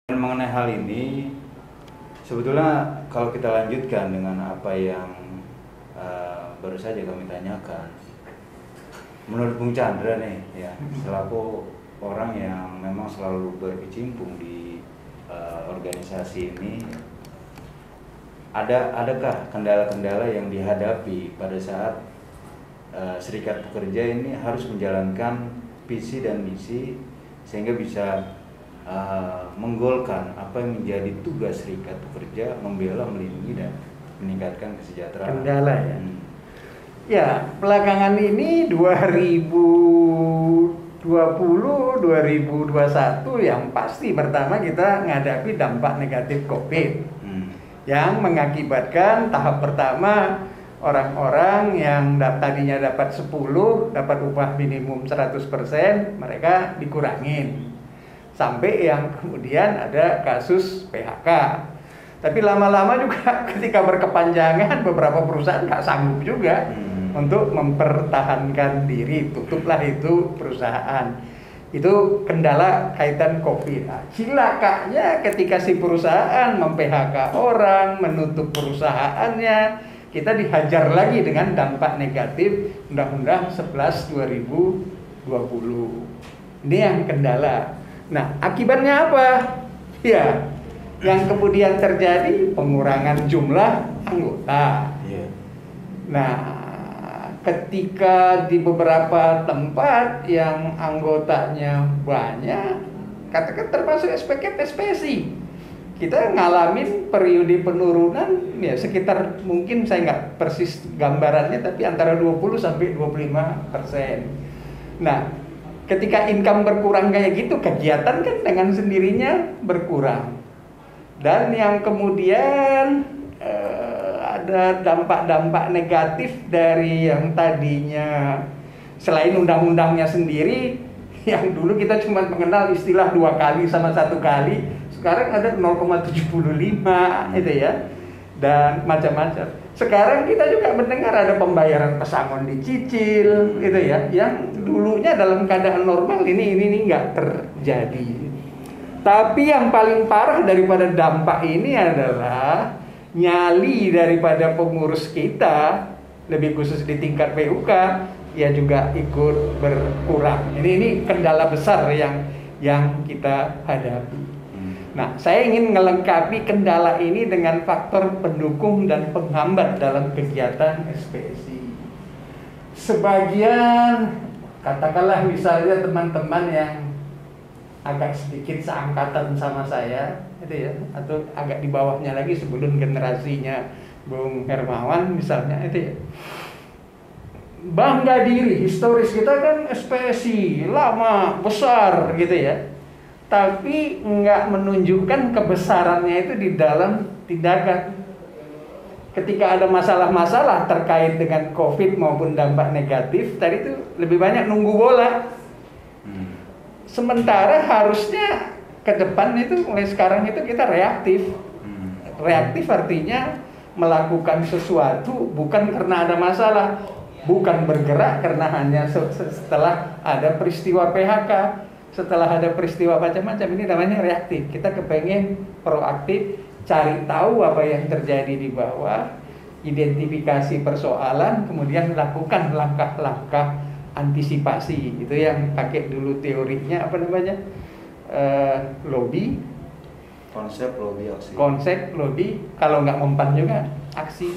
Mengenai hal ini, sebetulnya kalau kita lanjutkan dengan apa yang baru saja kami tanyakan, menurut Bung Chandra nih, ya, selaku orang yang memang selalu berkecimpung di organisasi ini, adakah kendala-kendala yang dihadapi pada saat serikat pekerja ini harus menjalankan visi dan misi sehingga bisa menggolkan apa yang menjadi tugas serikat pekerja, membela, melindungi, dan meningkatkan kesejahteraan. Kendala ya. Ya, belakangan ini 2020, 2021 yang pasti pertama kita menghadapi dampak negatif COVID yang mengakibatkan tahap pertama orang-orang yang tadinya dapat 10, dapat upah minimum 100%, mereka dikurangin. Sampai yang kemudian ada kasus PHK. Tapi lama-lama juga ketika berkepanjangan beberapa perusahaan nggak sanggup juga untuk mempertahankan diri, tutuplah itu perusahaan. Itu kendala kaitan COVID. Nah, cilakanya ketika si perusahaan mem-PHK orang, menutup perusahaannya, kita dihajar lagi dengan dampak negatif Undang-Undang 11 2020. Ini yang kendala. Nah, akibatnya apa? Ya, yang kemudian terjadi pengurangan jumlah anggota. Nah, ketika di beberapa tempat yang anggotanya banyak, katakan termasuk SPK SPSI, kita ngalamin periode penurunan ya sekitar, mungkin saya nggak persis gambarannya, tapi antara 20 sampai 25%. Nah, ketika income berkurang kayak gitu, kegiatan kan dengan sendirinya berkurang. Dan yang kemudian ada dampak-dampak negatif dari yang tadinya selain undang-undangnya sendiri, yang dulu kita cuma mengenal istilah 2 kali sama 1 kali, sekarang ada 0,75 itu ya, dan macam-macam. Sekarang kita juga mendengar ada pembayaran pesangon dicicil gitu ya, yang dulunya dalam keadaan normal ini nggak terjadi. Tapi yang paling parah daripada dampak ini adalah nyali daripada pengurus kita, lebih khusus di tingkat PUK, ya juga ikut berkurang. Ini kendala besar yang kita hadapi. Nah, saya ingin melengkapi kendala ini dengan faktor pendukung dan penghambat dalam kegiatan SPSI. Sebagian, katakanlah misalnya teman-teman yang agak sedikit seangkatan sama saya, itu ya, atau agak di bawahnya lagi sebelum generasinya Bung Hermawan misalnya, itu ya, bangga diri, historis kita kan SPSI lama, besar gitu ya, tapi nggak menunjukkan kebesarannya itu di dalam tindakan. Ketika ada masalah-masalah terkait dengan COVID maupun dampak negatif, tadi itu lebih banyak nunggu bola. Sementara harusnya ke depan itu, mulai sekarang itu kita reaktif. Reaktif artinya melakukan sesuatu bukan karena ada masalah, bukan bergerak karena hanya setelah ada peristiwa PHK, setelah ada peristiwa macam-macam. Ini namanya reaktif. Kita kepengen proaktif, cari tahu apa yang terjadi di bawah, identifikasi persoalan, kemudian lakukan langkah-langkah antisipasi. Itu yang pakai dulu teorinya apa namanya, lobby, konsep lobby aksi. Konsep lobby, kalau nggak mempan juga aksi.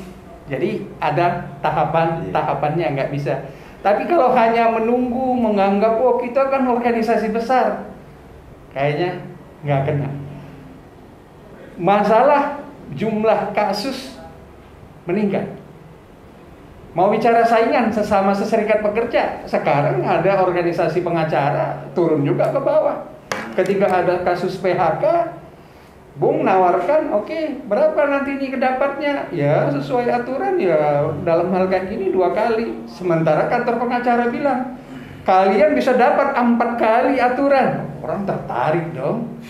Jadi ada tahapannya, nggak bisa. Tapi kalau hanya menunggu, menganggap oh kita kan organisasi besar, kayaknya nggak kena. Masalah jumlah kasus meningkat. Mau bicara saingan sesama seserikat pekerja, sekarang ada organisasi pengacara turun juga ke bawah. Ketika ada kasus PHK, Bung nawarkan, oke, berapa nanti ini kedapatnya? Ya sesuai aturan ya, dalam hal kayak gini 2 kali. Sementara kantor pengacara bilang, kalian bisa dapat 4 kali aturan. Orang tertarik dong.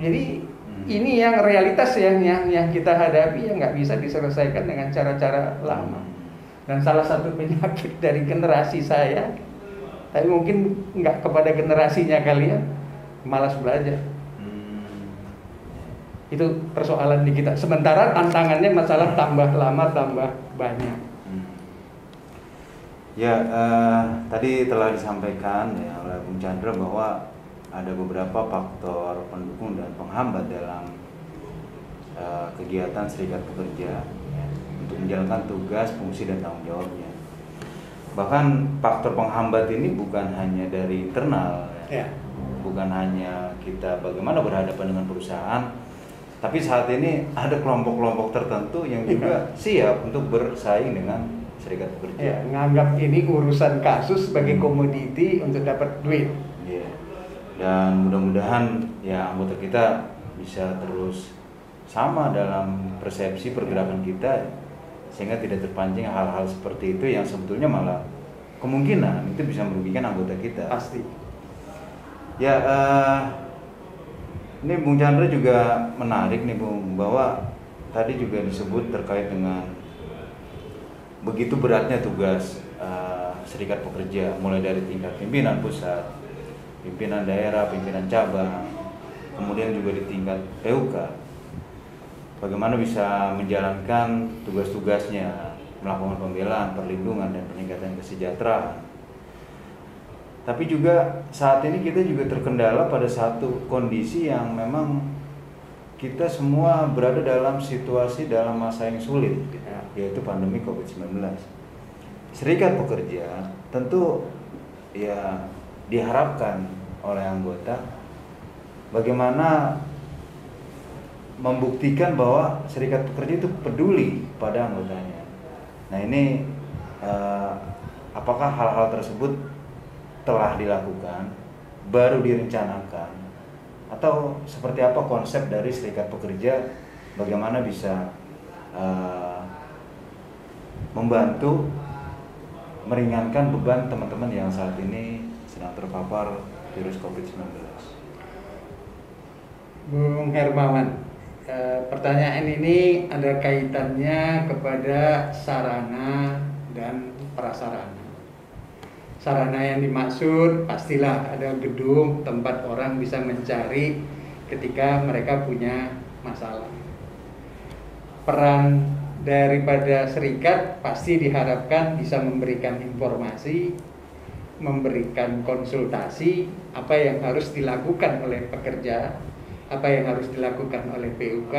Jadi ini yang realitas yang kita hadapi, yang nggak bisa diselesaikan dengan cara-cara lama. Dan salah satu penyakit dari generasi saya, tapi mungkin nggak kepada generasinya kalian, malas belajar. Itu persoalan di kita. Sementara tantangannya masalah tambah lama tambah banyak. Ya, tadi telah disampaikan ya oleh Bung Chandra bahwa ada beberapa faktor pendukung dan penghambat dalam kegiatan serikat pekerja ya, untuk menjalankan tugas, fungsi, dan tanggung jawabnya. Bahkan faktor penghambat ini bukan hanya dari internal, ya. Bukan hanya kita bagaimana berhadapan dengan perusahaan, tapi saat ini ada kelompok-kelompok tertentu yang juga siap untuk bersaing dengan serikat pekerja. Ya, nganggap ini urusan kasus sebagai komoditi untuk dapat duit. Ya. Dan mudah-mudahan ya anggota kita bisa terus sama dalam persepsi pergerakan kita, sehingga tidak terpancing hal-hal seperti itu yang sebetulnya malah kemungkinan itu bisa merugikan anggota kita. Pasti. Ya, ini Bung Chandra juga menarik nih Bung, bahwa tadi juga disebut terkait dengan begitu beratnya tugas serikat pekerja, mulai dari tingkat pimpinan pusat, pimpinan daerah, pimpinan cabang, kemudian juga di tingkat PUK. Bagaimana bisa menjalankan tugas-tugasnya, melakukan pembelaan, perlindungan, dan peningkatan kesejahteraan. Tapi juga saat ini kita juga terkendala pada satu kondisi yang memang kita semua berada dalam situasi dalam masa yang sulit, yaitu pandemi COVID-19. Serikat pekerja tentu ya diharapkan oleh anggota bagaimana membuktikan bahwa serikat pekerja itu peduli pada anggotanya. Nah ini apakah hal-hal tersebut telah dilakukan, baru direncanakan, atau seperti apa konsep dari serikat pekerja, bagaimana bisa membantu meringankan beban teman-teman yang saat ini sedang terpapar virus COVID-19. Bung Hermawan, pertanyaan ini ada kaitannya kepada sarana dan prasarana. Sarana yang dimaksud pastilah ada gedung tempat orang bisa mencari ketika mereka punya masalah. Peran daripada serikat pasti diharapkan bisa memberikan informasi, memberikan konsultasi apa yang harus dilakukan oleh pekerja, apa yang harus dilakukan oleh PUK,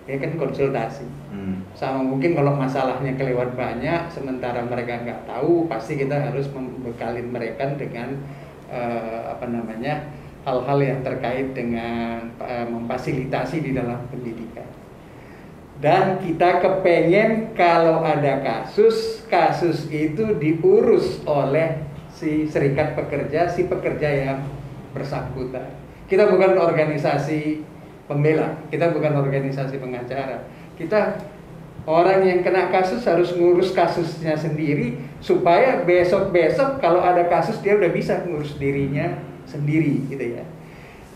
ya kan konsultasi. Sama mungkin kalau masalahnya kelewat banyak, sementara mereka nggak tahu, pasti kita harus membekalin mereka dengan hal-hal yang terkait dengan memfasilitasi di dalam pendidikan. Dan kita kepengen kalau ada kasus itu diurus oleh si serikat pekerja, si pekerja yang bersangkutan. Kita bukan organisasi pembela, kita bukan organisasi pengacara. Kita orang yang kena kasus harus ngurus kasusnya sendiri, supaya besok-besok kalau ada kasus dia udah bisa ngurus dirinya sendiri gitu ya.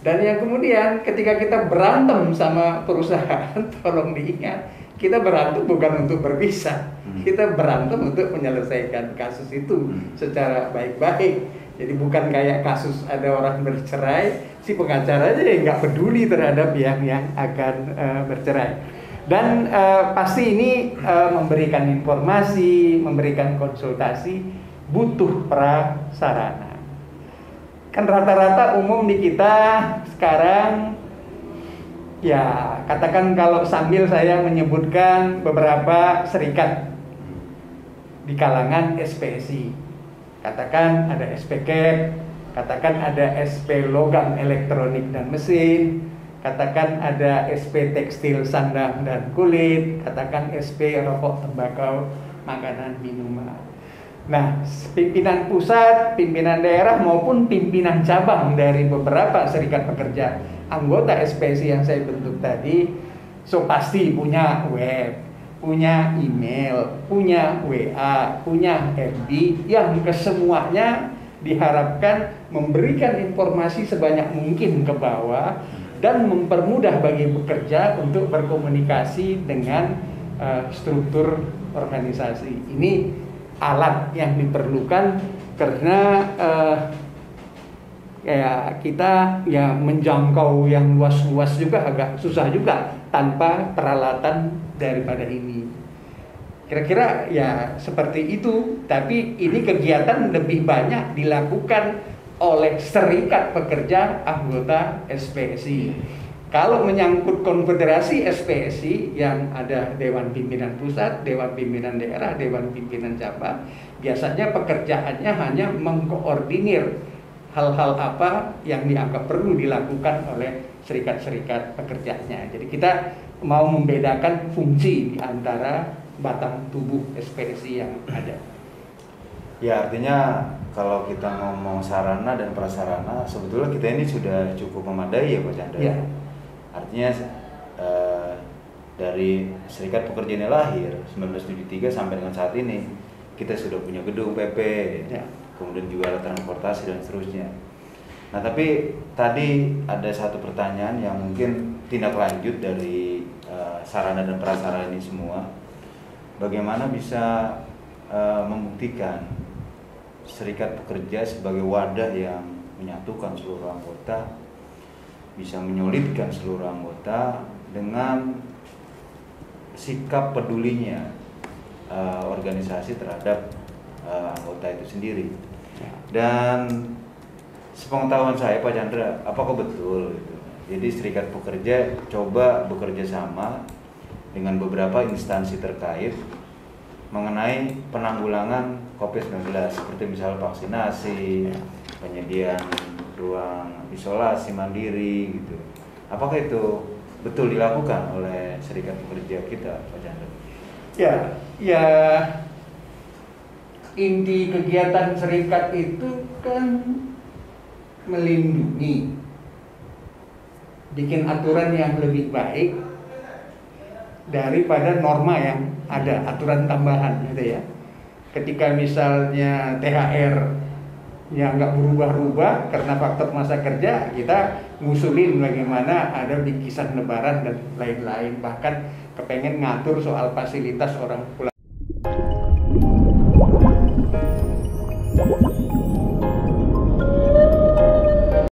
Dan yang kemudian ketika kita berantem sama perusahaan, tolong diingat, kita berantem bukan untuk berpisah, kita berantem untuk menyelesaikan kasus itu secara baik-baik. Jadi bukan kayak kasus ada orang bercerai, si pengacaranya ya nggak peduli terhadap yang akan bercerai. Dan pasti ini memberikan informasi, memberikan konsultasi, butuh prasarana. Kan rata-rata umum di kita sekarang, ya katakan kalau sambil saya menyebutkan beberapa serikat di kalangan SPSI, katakan ada SPKEP, katakan ada SP Logam Elektronik dan Mesin, katakan ada SP Tekstil Sandang dan Kulit, katakan SP Rokok Tembakau Makanan Minuman. Nah, pimpinan pusat, pimpinan daerah maupun pimpinan cabang dari beberapa serikat pekerja anggota SPSI yang saya bentuk tadi, so pasti punya web, punya email, punya WA, punya FB yang kesemuanya diharapkan memberikan informasi sebanyak mungkin ke bawah dan mempermudah bagi pekerja untuk berkomunikasi dengan struktur organisasi. Ini alat yang diperlukan karena kayak kita ya menjangkau yang luas-luas juga agak susah juga tanpa peralatan daripada ini. Kira-kira ya seperti itu, tapi ini kegiatan lebih banyak dilakukan oleh serikat pekerja anggota SPSI. Kalau menyangkut konfederasi SPSI yang ada Dewan Pimpinan Pusat, Dewan Pimpinan Daerah, Dewan Pimpinan Cabang, biasanya pekerjaannya hanya mengkoordinir hal-hal apa yang dianggap perlu dilakukan oleh serikat-serikat pekerjanya. Jadi kita mau membedakan fungsi di antara batang tubuh SPSI yang ada. Ya, artinya kalau kita ngomong sarana dan prasarana, sebetulnya kita ini sudah cukup memadai ya Pak Chandra. Ya. Artinya dari Serikat Pekerja ini lahir 1973 sampai dengan saat ini kita sudah punya gedung PP, ya. Kemudian juga alat transportasi dan seterusnya. Nah, tapi tadi ada satu pertanyaan yang mungkin tindak lanjut dari sarana dan prasarana ini semua. Bagaimana bisa membuktikan serikat pekerja sebagai wadah yang menyatukan seluruh anggota, bisa menyolidkan seluruh anggota dengan sikap pedulinya organisasi terhadap anggota itu sendiri. Dan sepengetahuan saya Pak Chandra, apakah betul gitu? Jadi serikat pekerja coba bekerja sama dengan beberapa instansi terkait mengenai penanggulangan COVID-19 seperti misal vaksinasi, penyediaan ruang isolasi mandiri gitu. Apakah itu betul dilakukan oleh serikat pekerja kita, Pak Chandra? Ya, inti kegiatan serikat itu kan melindungi, bikin aturan yang lebih baik daripada norma yang ada, aturan tambahan gitu ya. Ketika misalnya THR yang nggak berubah-ubah karena faktor masa kerja, kita ngusulin bagaimana ada bingkisan lebaran dan lain-lain, bahkan kepengen ngatur soal fasilitas orang pulang